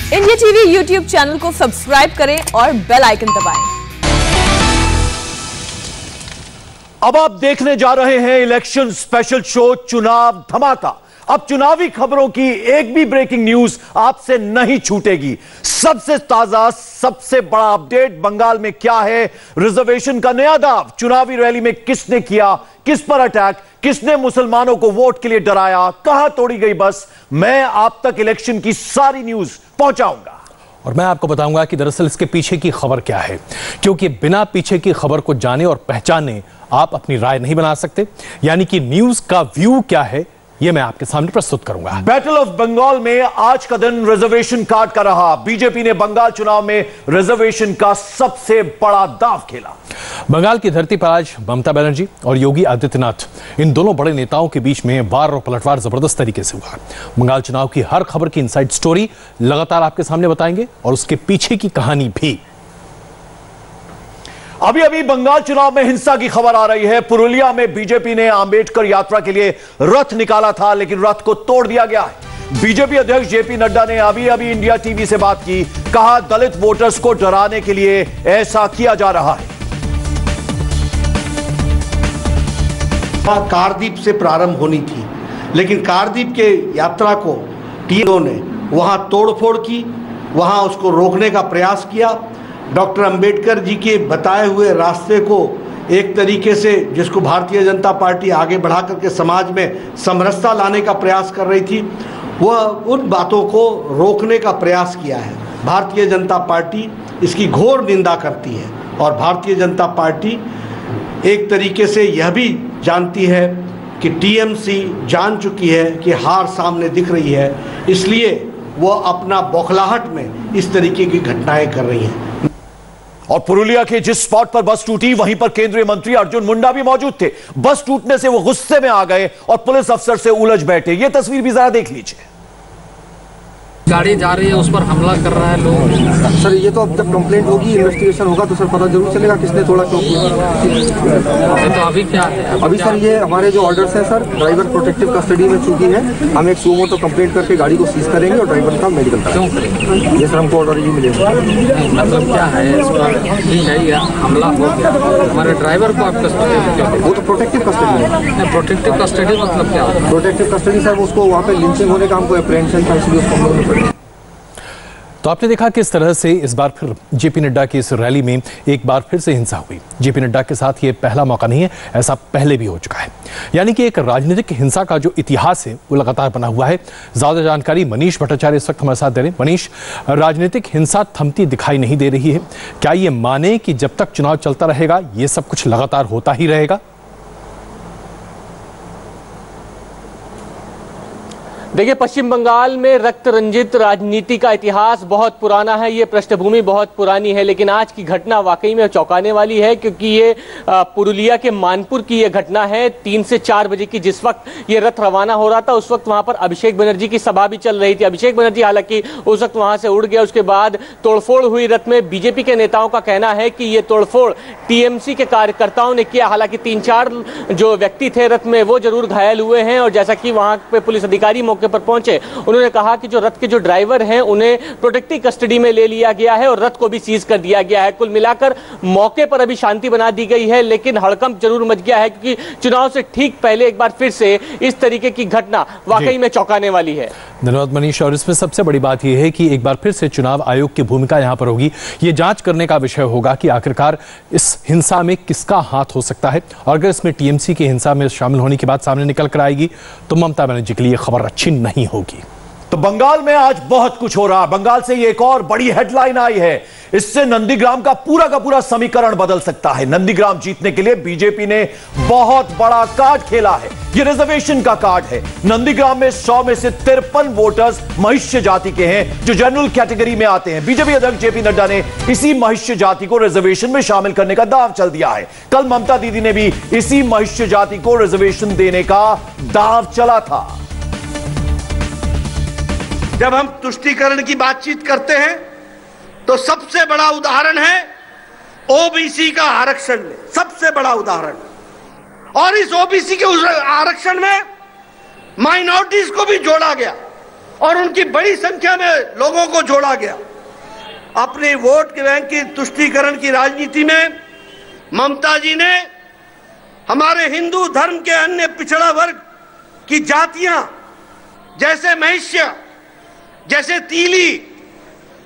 India TV YouTube channel को subscribe करें और बेल आइकन दबाएं। अब आप देखने जा रहे हैं इलेक्शन स्पेशल शो चुनाव धमाका। अब चुनावी खबरों की एक भी ब्रेकिंग न्यूज आपसे नहीं छूटेगी। सबसे ताजा, सबसे बड़ा अपडेट, बंगाल में क्या है, रिजर्वेशन का नया दाव, चुनावी रैली में किसने किया, किस पर अटैक, किसने मुसलमानों को वोट के लिए डराया, कहां तोड़ी गई बस, मैं आप तक इलेक्शन की सारी न्यूज पहुंचाऊंगा। और मैं आपको बताऊंगा कि दरअसल इसके पीछे की खबर क्या है, क्योंकि बिना पीछे की खबर को जाने और पहचाने आप अपनी राय नहीं बना सकते। यानी कि न्यूज का व्यू क्या है, यह मैं आपके सामने प्रस्तुत करूंगा। बैटल ऑफ बंगाल में आज का दिन रिजर्वेशन कार्ड का रहा। बीजेपी ने बंगाल चुनाव में रिजर्वेशन का सबसे बड़ा दांव खेला। बंगाल की धरती पर आज ममता बनर्जी और योगी आदित्यनाथ, इन दोनों बड़े नेताओं के बीच में वार और पलटवार जबरदस्त तरीके से हुआ। बंगाल चुनाव की हर खबर की इनसाइड स्टोरी लगातार आपके सामने बताएंगे और उसके पीछे की कहानी भी। अभी अभी बंगाल चुनाव में हिंसा की खबर आ रही है। पुरुलिया में बीजेपी ने अंबेडकर यात्रा के लिए रथ निकाला था, लेकिन रथ को तोड़ दिया गया है। बीजेपी अध्यक्ष जेपी नड्डा ने अभी अभी इंडिया टीवी से बात की, कहा दलित वोटर्स को डराने के लिए ऐसा किया जा रहा है। कारदीप से प्रारंभ होनी थी, लेकिन कारदीप के यात्रा को टीएमसी ने वहां तोड़फोड़ की, वहां उसको रोकने का प्रयास किया। डॉक्टर अंबेडकर जी के बताए हुए रास्ते को एक तरीके से, जिसको भारतीय जनता पार्टी आगे बढ़ा करके समाज में समरसता लाने का प्रयास कर रही थी, वह उन बातों को रोकने का प्रयास किया है। भारतीय जनता पार्टी इसकी घोर निंदा करती है और भारतीय जनता पार्टी एक तरीके से यह भी जानती है कि टीएमसी जान चुकी है कि हार सामने दिख रही है, इसलिए वह अपना बौखलाहट में इस तरीके की घटनाएं कर रही हैं। और पुरुलिया के जिस स्पॉट पर बस टूटी, वहीं पर केंद्रीय मंत्री अर्जुन मुंडा भी मौजूद थे। बस टूटने से वो गुस्से में आ गए और पुलिस अफसर से उलझ बैठे। ये तस्वीर भी जरा देख लीजिए। गाड़ी जा रही है, उस पर हमला कर रहा है लोग। सर ये तो अब जब कंप्लेंट होगी, इन्वेस्टिगेशन होगा तो सर पता जरूर चलेगा किसने तोड़ा, क्यों किया। तो अभी क्या है? अभी सर ये हमारे जो ऑर्डर्स हैं सर, ड्राइवर प्रोटेक्टिव कस्टडी में चूकी है, हम एक सुमो तो कंप्लेंट करके गाड़ी को सीज करेंगे और ड्राइवर का मेडिकल क्यों करेंगे? ये सर हमको ऑर्डर ही मिलेगा। मतलब क्या है इस पर? ठीक है, हमला हो गया, हमारे ड्राइवर को आप कस्टडी में क्यों? वो तो प्रोटेक्टिव कस्टडी है। प्रोटेक्टिव कस्टडी मतलब क्या होता है? प्रोटेक्टिव कस्टडी सर उसको वहाँ पे लिंचिंग होने का हमको अप्रेंशन था, इसलिए उसको हम लोगों ने। तो आपने देखा किस तरह से इस बार फिर जेपी नड्डा की इस रैली में एक बार फिर से हिंसा हुई। जेपी नड्डा के साथ ये पहला मौका नहीं है, ऐसा पहले भी हो चुका है। यानी कि एक राजनीतिक हिंसा का जो इतिहास है वो लगातार बना हुआ है। ज्यादा जानकारी मनीष भट्टाचार्य इस वक्त हमारे साथ दे रहे हैं। मनीष, राजनीतिक हिंसा थमती दिखाई नहीं दे रही है, क्या ये माने कि जब तक चुनाव चलता रहेगा ये सब कुछ लगातार होता ही रहेगा? देखिए, पश्चिम बंगाल में रक्त रंजित राजनीति का इतिहास बहुत पुराना है, ये पृष्ठभूमि बहुत पुरानी है, लेकिन आज की घटना वाकई में चौंकाने वाली है, क्योंकि ये पुरुलिया के मानपुर की ये घटना है। 3 से 4 बजे की जिस वक्त ये रथ रवाना हो रहा था, उस वक्त वहां पर अभिषेक बनर्जी की सभा भी चल रही थी। अभिषेक बनर्जी हालांकि उस वक्त वहां से उड़ गया। उसके बाद तोड़फोड़ हुई रथ में। बीजेपी के नेताओं का कहना है कि ये तोड़फोड़ टीएमसी के कार्यकर्ताओं ने किया। हालांकि 3-4 जो व्यक्ति थे रथ में वो जरूर घायल हुए हैं, और जैसा कि वहां पे पुलिस अधिकारी मौके पर पहुंचे, उन्होंने कहा कि जो रथ के जो ड्राइवर हैं उन्हें प्रोटेक्टिव कस्टडी में ले लिया गया है और रथ को भी सीज कर दिया गया है। कुल मिलाकर मौके पर अभी शांति बना दी गई है, लेकिन हड़कंप जरूर मच गया है, क्योंकि चुनाव से ठीक पहले एक बार फिर से इस तरीके की घटना वाकई में चौंकाने वाली है। धन्यवाद मनीष। और इसमें सबसे बड़ी बात यह है कि एक बार फिर से चुनाव आयोग की भूमिका यहां पर होगी। यह जांच करने का विषय होगा कि आखिरकार इस हिंसा में किसका हाथ हो सकता है, और अगर इसमें टीएमसी की हिंसा में शामिल होने की बात सामने निकल कर आएगी तो ममता बनर्जी के लिए खबर अच्छी नहीं होगी। तो बंगाल में आज बहुत कुछ हो रहा है। बंगाल से ये एक और बड़ी हेडलाइन आई है, इससे नंदीग्राम का पूरा समीकरण बदल सकता है। नंदीग्राम जीतने के लिए बीजेपी ने बहुत बड़ा कार्ड खेला है। ये रिजर्वेशन का कार्ड है। नंदीग्राम में 100 में से 53 वोटर्स महिष्य जाति के हैं, जो जनरल कैटेगरी में आते हैं। बीजेपी अध्यक्ष जेपी नड्डा ने इसी महिष्य जाति को रिजर्वेशन में शामिल करने का दाव चल दिया है। कल ममता दीदी ने भी इसी महिष्य जाति को रिजर्वेशन देने का दाव चला था। जब हम तुष्टीकरण की बातचीत करते हैं तो सबसे बड़ा उदाहरण है ओबीसी का आरक्षण में, सबसे बड़ा उदाहरण। और इस ओबीसी के आरक्षण में माइनॉरिटीज को भी जोड़ा गया। और उनकी बड़ी संख्या में लोगों को जोड़ा गया। अपने वोट के बैंक की तुष्टीकरण की राजनीति में ममता जी ने हमारे हिंदू धर्म के अन्य पिछड़ा वर्ग की जातियां जैसे महिष्य, जैसे तीली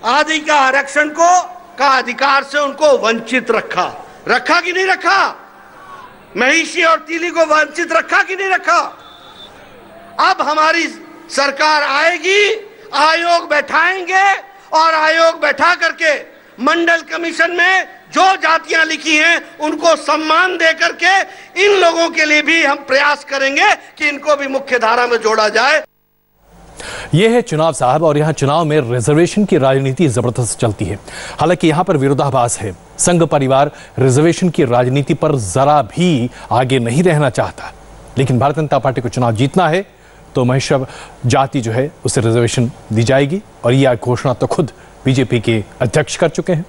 आदि का आरक्षण का अधिकार से उनको वंचित रखा कि नहीं रखा? महिषी और तीली को वंचित रखा कि नहीं रखा? अब हमारी सरकार आएगी, आयोग बैठाएंगे और आयोग बैठा करके मंडल कमीशन में जो जातियां लिखी हैं उनको सम्मान दे करके इन लोगों के लिए भी हम प्रयास करेंगे कि इनको भी मुख्य धारा में जोड़ा जाए। यह है चुनाव साहब, और यहां चुनाव में रिजर्वेशन की राजनीति जबरदस्त चलती है। हालांकि यहां पर विरोधाभास है। संघ परिवार रिजर्वेशन की राजनीति पर जरा भी आगे नहीं रहना चाहता, लेकिन भारतीय जनता पार्टी को चुनाव जीतना है तो महिष्य जाति जो है उसे रिजर्वेशन दी जाएगी, और यह घोषणा तो खुद बीजेपी के अध्यक्ष कर चुके हैं।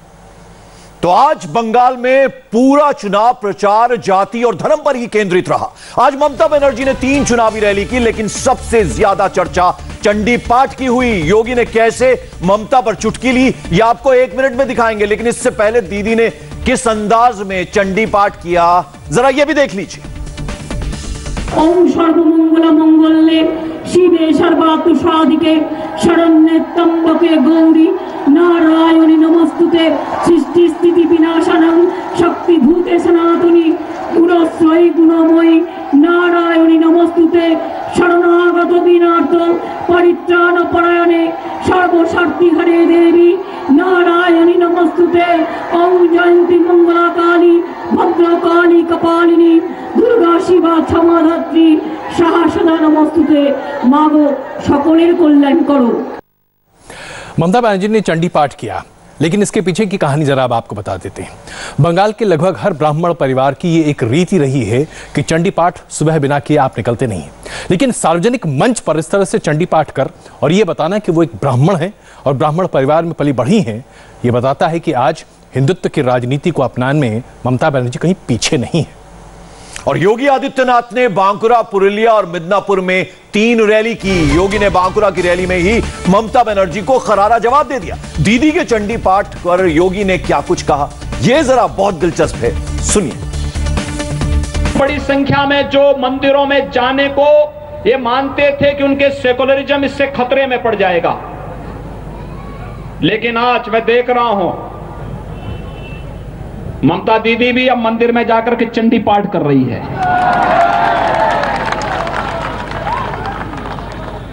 तो आज बंगाल में पूरा चुनाव प्रचार जाति और धर्म पर ही केंद्रित रहा। आज ममता बनर्जी ने 3 चुनावी रैली की, लेकिन सबसे ज्यादा चर्चा चंडी पाठ की हुई। योगी ने कैसे ममता पर चुटकी ली, यह आपको 1 मिनट में दिखाएंगे, लेकिन इससे पहले दीदी ने किस अंदाज में चंडी पाठ किया, जरा यह भी देख लीजिए। ओम सर्वमंगल मंगल्ये शिवे सर्वार्थ साधिके शरण्ये त्र्यंबके गौरी नारायणी नमस्तुते सृष्टि स्थिति विनाशनं शक्ति भूते सनातनी गुणस्वयी गुणमयी नारायणी नमस्तुते शरणागत विनार्थ परित्राण परायणे सर्वशक्ति हरे देवी नारायणी नमस्तुते। ओम जयंती मंगला काली भद्रकाली कपालिनी दुर्गा शिवा क्षमाधात्री सदा नमस्तुते। मागो सकलेर कल्याण करो। ममता बनर्जी ने चंडी पाठ किया, लेकिन इसके पीछे की कहानी जरा अब आपको बता देते हैं। बंगाल के लगभग हर ब्राह्मण परिवार की ये एक रीति रही है कि चंडी पाठ सुबह बिना किए आप निकलते नहीं हैं। लेकिन सार्वजनिक मंच पर इस तरह से चंडी पाठ कर और ये बताना कि वो एक ब्राह्मण है और ब्राह्मण परिवार में पली बढ़ी हैं, ये बताता है कि आज हिंदुत्व की राजनीति को अपनाने में ममता बनर्जी कहीं पीछे नहीं है। और योगी आदित्यनाथ ने बांकुरा, पुरुलिया और मिदनापुर में 3 रैली की। योगी ने बांकुरा की रैली में ही ममता बनर्जी को करारा जवाब दे दिया। दीदी के चंडी पाठ पर योगी ने क्या कुछ कहा, यह जरा बहुत दिलचस्प है, सुनिए। बड़ी संख्या में जो मंदिरों में जाने को ये मानते थे कि उनके सेकुलरिज्म इससे खतरे में पड़ जाएगा, लेकिन आज मैं देख रहा हूं ममता दीदी भी अब मंदिर में जाकर के चंडी पाठ कर रही है।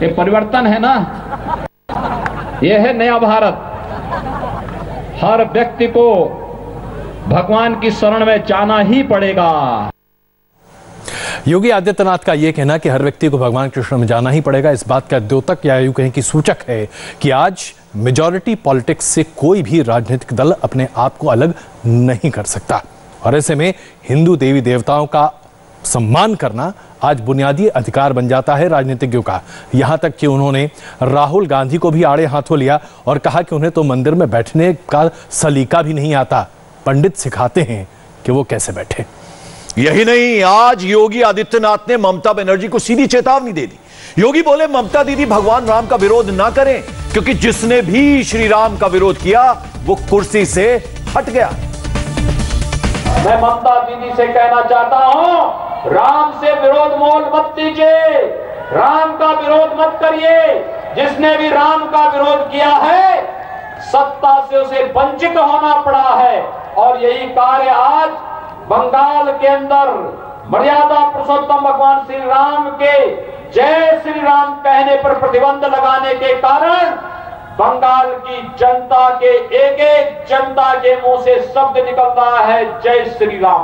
ये परिवर्तन है ना, यह है नया भारत। हर व्यक्ति को भगवान की शरण में जाना ही पड़ेगा। योगी आदित्यनाथ का यह कहना कि हर व्यक्ति को भगवान कृष्ण में जाना ही पड़ेगा, इस बात का द्योतक या यूं कहें कि सूचक है कि आज मेजॉरिटी पॉलिटिक्स से कोई भी राजनीतिक दल अपने आप को अलग नहीं कर सकता, और ऐसे में हिंदू देवी देवताओं का सम्मान करना आज बुनियादी अधिकार बन जाता है राजनीतिज्ञों का। यहां तक कि उन्होंने राहुल गांधी को भी आड़े हाथों लिया और कहा कि उन्हें तो मंदिर में बैठने का सलीका भी नहीं आता, पंडित सिखाते हैं कि वो कैसे बैठे। यही नहीं, आज योगी आदित्यनाथ ने ममता बनर्जी को सीधी चेतावनी दे दी। योगी बोले, ममता दीदी भगवान राम का विरोध ना करें, क्योंकि जिसने भी श्री राम का विरोध किया वो कुर्सी से हट गया। मैं ममता दीदी से कहना चाहता हूं, राम से विरोध मोल मत कीजिए, राम का विरोध मत करिए। जिसने भी राम का विरोध किया है सत्ता से उसे वंचित होना पड़ा है, और यही कार्य आज बंगाल के अंदर मर्यादा पुरुषोत्तम भगवान श्री राम के जय श्री राम कहने पर प्रतिबंध लगाने के कारण बंगाल की जनता के एक एक जनता के मुंह से शब्द निकल रहा है, जय श्री राम।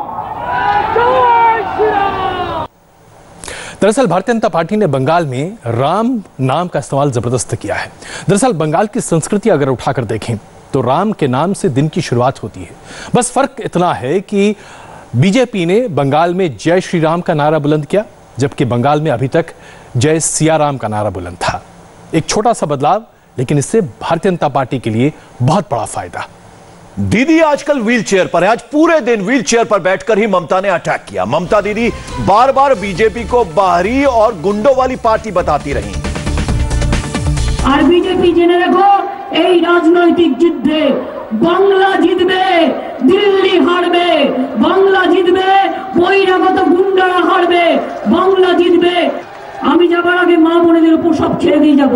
दरअसल भारतीय जनता पार्टी ने बंगाल में राम नाम का इस्तेमाल जबरदस्त किया है। दरअसल बंगाल की संस्कृति अगर उठाकर देखें तो राम के नाम से दिन की शुरुआत होती है। बस फर्क इतना है कि बीजेपी ने बंगाल में जय श्री राम का नारा बुलंद किया, जबकि बंगाल में अभी तक जय सिया राम का नारा बुलंद था। एक छोटा सा बदलाव, लेकिन इससे भारतीय जनता पार्टी के लिए बहुत बड़ा फायदा। दीदी आजकल व्हील चेयर पर है। आज पूरे दिन व्हील चेयर पर बैठकर ही ममता ने अटैक किया। ममता दीदी बार बार बीजेपी को बाहरी और गुंडों वाली पार्टी बताती रही। আর বিজেপি জেনে রেখো, এই রাজনৈতিক যুদ্ধে বাংলা জিতবে, দিল্লি হারবে। বাংলা জিতবে, বহিরাগত গুন্ডারা হারবে। বাংলা জিতবে। আমি যাবার আগে মা বোনেদের উপর সব ছেড়ে দিয়ে যাব।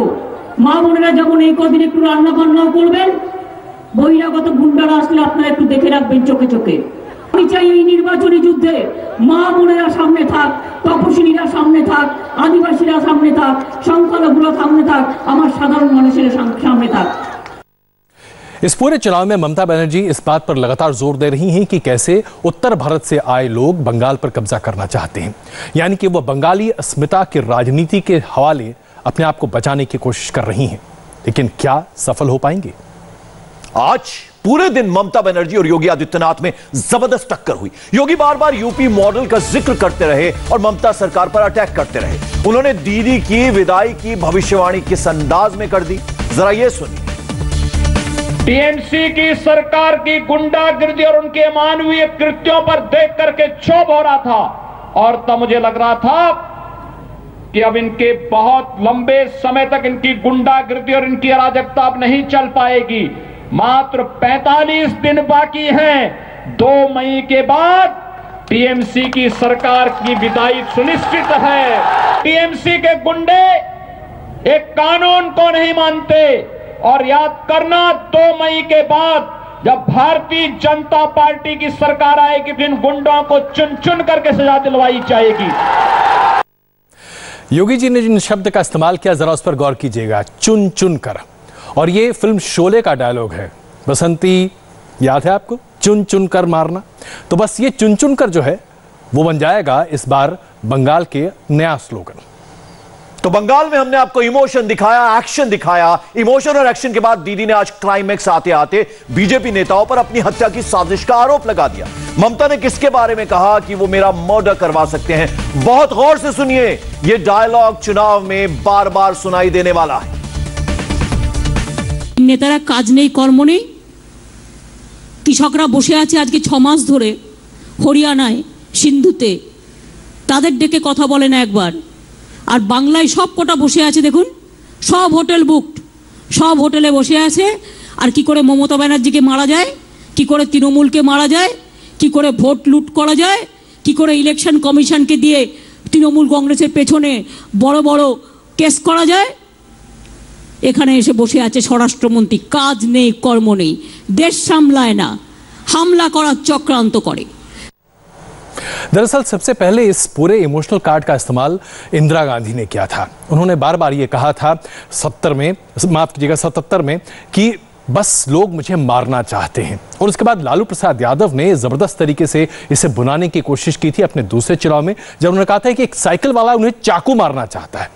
মা বোনেরা যেমন এই কদিন একটু রান্না বান্নাও করবেন, বহিরাগত গুন্ডারা আসলে আপনারা একটু দেখে রাখবেন চোখে চোখে। আমি চাই এই নির্বাচনী যুদ্ধে মা বোনেরা সামনে থাক, তপশিলীরা সামনে থাক, আদিবাসীরা সামনে থাক, সংখ্যালঘুরা সামনে থাক, আমার সাধারণ মানুষের সামনে থাক। इस पूरे चुनाव में ममता बनर्जी इस बात पर लगातार जोर दे रही हैं कि कैसे उत्तर भारत से आए लोग बंगाल पर कब्जा करना चाहते हैं, यानी कि वो बंगाली अस्मिता की राजनीति के हवाले अपने आप को बचाने की कोशिश कर रही हैं। लेकिन क्या सफल हो पाएंगे? आज पूरे दिन ममता बनर्जी और योगी आदित्यनाथ में जबरदस्त टक्कर हुई। योगी बार बार यूपी मॉडल का जिक्र करते रहे और ममता सरकार पर अटैक करते रहे। उन्होंने दीदी की विदाई की भविष्यवाणी किस अंदाज में कर दी, जरा ये सुनिए। टीएमसी की सरकार की गुंडागिर्दी और उनके मानवीय कृत्यों पर देख करके क्षोभ हो रहा था, और तब मुझे लग रहा था कि अब इनके बहुत लंबे समय तक इनकी गुंडागिर्दी और इनकी अराजकता अब नहीं चल पाएगी। मात्र 45 दिन बाकी हैं। 2 मई के बाद टीएमसी की सरकार की विदाई सुनिश्चित है। टीएमसी के गुंडे एक कानून को नहीं मानते, और याद करना 2 मई के बाद जब भारतीय जनता पार्टी की सरकार आएगी, जिन गुंडों को चुन चुन करके सजा दिलवाई जाएगी। योगी जी ने जिन शब्द का इस्तेमाल किया, जरा उस पर गौर कीजिएगा, चुन चुन कर। और ये फिल्म शोले का डायलॉग है। बसंती याद है आपको, चुन चुन कर मारना। तो बस ये चुन चुन कर जो है वो बन जाएगा इस बार बंगाल के नया स्लोगन। तो बंगाल में हमने आपको इमोशन दिखाया, एक्शन दिखाया। इमोशन और एक्शन के बाद दीदी ने आज क्लाइमैक्स आते आते बीजेपी नेताओं पर अपनी हत्या की साजिश का आरोप लगा दिया। ममता ने किसके बारे में कहा कि वो मेरा मर्डर करवा सकते हैं? बहुत गौर से सुनिए, ये डायलॉग चुनाव में बार बार सुनाई देने वाला है। নেতারা কাজ নেই, কর্ম নেই। কৃষকরা বসে আছে আজকে 6 মাস ধরে হরিয়ানায়, সিন্ধুতে, তাদের ডেকে কথা বলে না একবার। আর বাংলায় সব কটা বসে আছে দেখুন, সব হোটেল বুকড, সব হোটেলে বসে আছে। আর কি করে মমতা ব্যানার্জিকে মারা যায়, কি করে তৃণমূলকে মারা যায়, কি করে ভোট লুট করা যায়, কি করে ইলেকশন কমিশনকে দিয়ে তৃণমূল কংগ্রেসের পেছনে বড় বড় কেস করা যায়, এখানে এসে বসে আছে স্বরাষ্ট্রমন্ত্রী। কাজ নেই, কর্ম নেই, দেশ সামলায় না, হামলা করার চক্রান্ত করে। दरअसल सबसे पहले इस पूरे इमोशनल कार्ड का इस्तेमाल इंदिरा गांधी ने किया था। उन्होंने बार बार ये कहा था 77 में कि बस लोग मुझे मारना चाहते हैं। और उसके बाद लालू प्रसाद यादव ने जबरदस्त तरीके से इसे बुनाने की कोशिश की थी अपने दूसरे चुनाव में, जब उन्होंने कहा था कि एक साइकिल वाला उन्हें चाकू मारना चाहता है।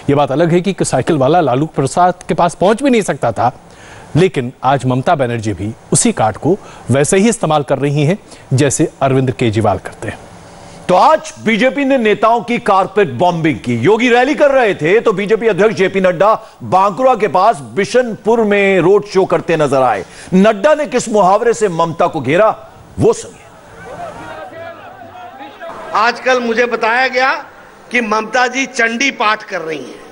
यह बात अलग है कि साइकिल वाला लालू प्रसाद के पास पहुंच भी नहीं सकता था, लेकिन आज ममता बनर्जी भी उसी कार्ड को वैसे ही इस्तेमाल कर रही हैं जैसे अरविंद केजरीवाल करते हैं। तो आज बीजेपी ने नेताओं की कारपेट बॉम्बिंग की। योगी रैली कर रहे थे तो बीजेपी अध्यक्ष जेपी नड्डा बांकुरा के पास बिशनपुर में रोड शो करते नजर आए। नड्डा ने किस मुहावरे से ममता को घेरा, वो सुनिए। आजकल मुझे बताया गया कि ममता जी चंडी पाठ कर रही हैं।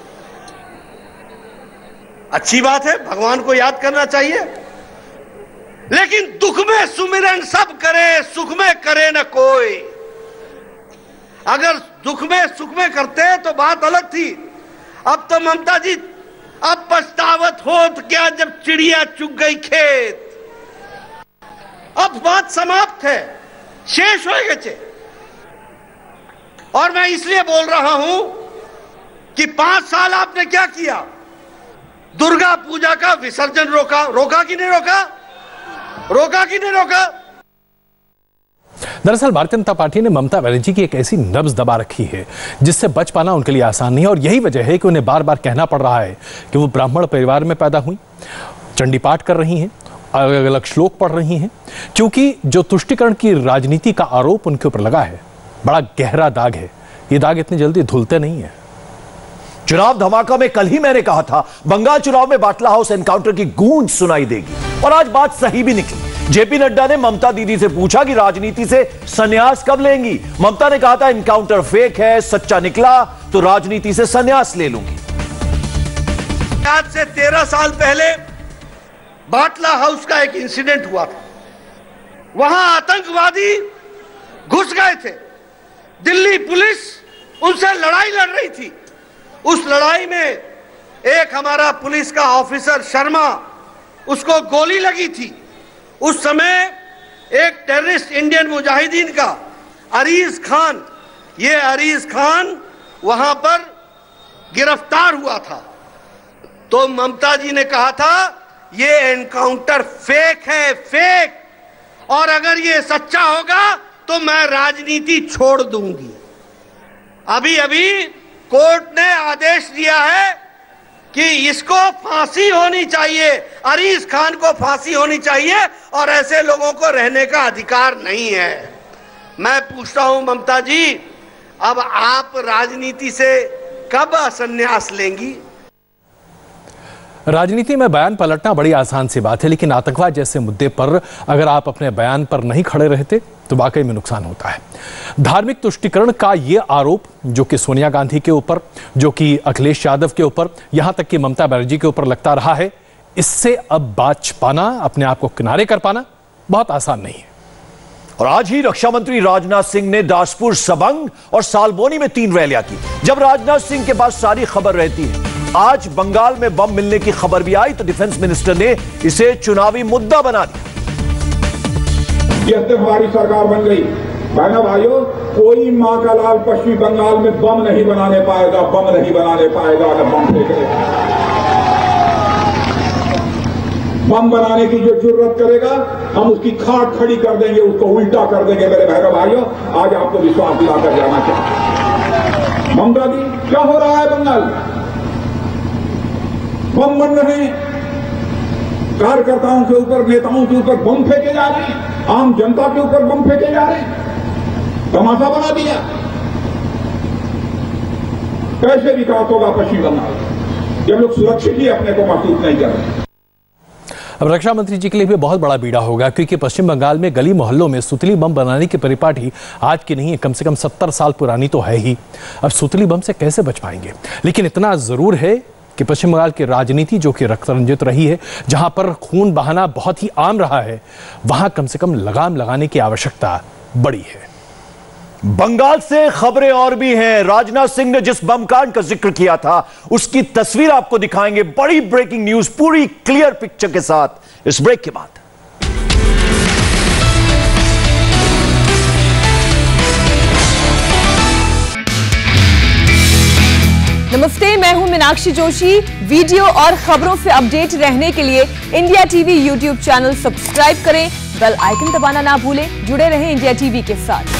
अच्छी बात है, भगवान को याद करना चाहिए, लेकिन दुख में सुमिरन सब करे, सुख में करे न कोई। अगर दुख में सुख में करते तो बात अलग थी। अब तो ममता जी अब पछतावत हो तो क्या, जब चिड़िया चुग गई खेत। अब बात समाप्त है, शेष हो गए। और मैं इसलिए बोल रहा हूं कि 5 साल आपने क्या किया? दुर्गा पूजा का विसर्जन रोका, रोका कि नहीं रोका? रोका कि नहीं रोका? दरअसल भारतीय जनता पार्टी ने ममता बनर्जी की एक ऐसी नब्ज दबा रखी है जिससे बच पाना उनके लिए आसान नहीं है, और यही वजह है कि उन्हें बार बार कहना पड़ रहा है कि वो ब्राह्मण परिवार में पैदा हुई, चंडी पाठ कर रही हैं, अलग अलग श्लोक पढ़ रही हैं, क्योंकि जो तुष्टिकरण की राजनीति का आरोप उनके ऊपर लगा है बड़ा गहरा दाग है। ये दाग इतनी जल्दी धुलते नहीं है। चुनाव धमाका में कल ही मैंने कहा था बंगाल चुनाव में बाटला हाउस एनकाउंटर की गूंज सुनाई देगी, और आज बात सही भी निकली। जेपी नड्डा ने ममता दीदी से पूछा कि राजनीति से संन्यास कब लेंगी। ममता ने कहा था एनकाउंटर फेक है, सच्चा निकला तो राजनीति से संन्यास ले लूंगी। आज से 13 साल पहले बाटला हाउस का एक इंसिडेंट हुआ था। वहां आतंकवादी घुस गए थे, दिल्ली पुलिस उनसे लड़ाई लड़ रही थी। उस लड़ाई में एक हमारा पुलिस का ऑफिसर शर्मा, उसको गोली लगी थी। उस समय एक टेररिस्ट इंडियन मुजाहिदीन का अरीज खान, ये अरीज खान वहां पर गिरफ्तार हुआ था। तो ममता जी ने कहा था ये एनकाउंटर फेक है, फेक, और अगर ये सच्चा होगा तो मैं राजनीति छोड़ दूंगी। अभी अभी कोर्ट ने आदेश दिया है कि इसको फांसी होनी चाहिए, अरीज खान को फांसी होनी चाहिए, और ऐसे लोगों को रहने का अधिकार नहीं है। मैं पूछता हूं ममता जी, अब आप राजनीति से कब संन्यास लेंगी? राजनीति में बयान पलटना बड़ी आसान सी बात है, लेकिन आतंकवाद जैसे मुद्दे पर अगर आप अपने बयान पर नहीं खड़े रहते तो वाकई में नुकसान होता है। धार्मिक तुष्टिकरण का ये आरोप जो कि सोनिया गांधी के ऊपर, जो कि अखिलेश यादव के ऊपर, यहां तक कि ममता बनर्जी के ऊपर लगता रहा है, इससे अब बात पाना, अपने आप को किनारे कर पाना बहुत आसान नहीं है। और आज ही रक्षा मंत्री राजनाथ सिंह ने दासपुर, सबंग और सालबोनी में 3 रैलियां की। जब राजनाथ सिंह के पास सारी खबर रहती है, आज बंगाल में बम मिलने की खबर भी आई तो डिफेंस मिनिस्टर ने इसे चुनावी मुद्दा बना दिया। ये हमारी सरकार बन गई, बहनों भाइयों, कोई मां का लाल पश्चिमी बंगाल में बम नहीं बनाने पाएगा, बम नहीं बनाने पाएगा। अगर बम फेंकेगा, बम बनाने की जो जरूरत करेगा हम उसकी खाट खड़ी कर देंगे, उसको उल्टा कर देंगे। मेरे बहनों भाइयों, आज आपको विश्वास दिलाकर जाना चाहिए। ममता जी, क्या हो रहा है बंगाल? बम बन रहे हैं, कार्यकर्ताओं के ऊपर, नेताओं के ऊपर बम फेंके जा रहे हैं, आम जनता के ऊपर बम फेंके जा रहे हैं, तमाशा बना दिया। कैसे विकास होगा पश्चिम बंगाल जब लोग सुरक्षित ही अपने को महसूस नहीं कर रहे? अब रक्षा मंत्री जी के लिए भी बहुत बड़ा बीड़ा होगा, क्योंकि पश्चिम बंगाल में गली मोहल्लों में सुतली बम बनाने की परिपाटी आज की नहीं है, कम से कम 70 साल पुरानी तो है ही। अब सुतली बम से कैसे बच पाएंगे? लेकिन इतना जरूर है कि पश्चिम बंगाल की राजनीति जो कि रक्त रंजित रही है, जहां पर खून बहाना बहुत ही आम रहा है, वहां कम से कम लगाम लगाने की आवश्यकता बड़ी है। बंगाल से खबरें और भी हैं। राजनाथ सिंह ने जिस बम कांड का जिक्र किया था उसकी तस्वीर आपको दिखाएंगे। बड़ी ब्रेकिंग न्यूज पूरी क्लियर पिक्चर के साथ इस ब्रेक के बाद। नमस्ते, मैं हूं मीनाक्षी जोशी। वीडियो और खबरों से अपडेट रहने के लिए India TV YouTube channel subscribe करें, बेल आइकन दबाना ना भूलें। जुड़े रहें इंडिया टीवी के साथ।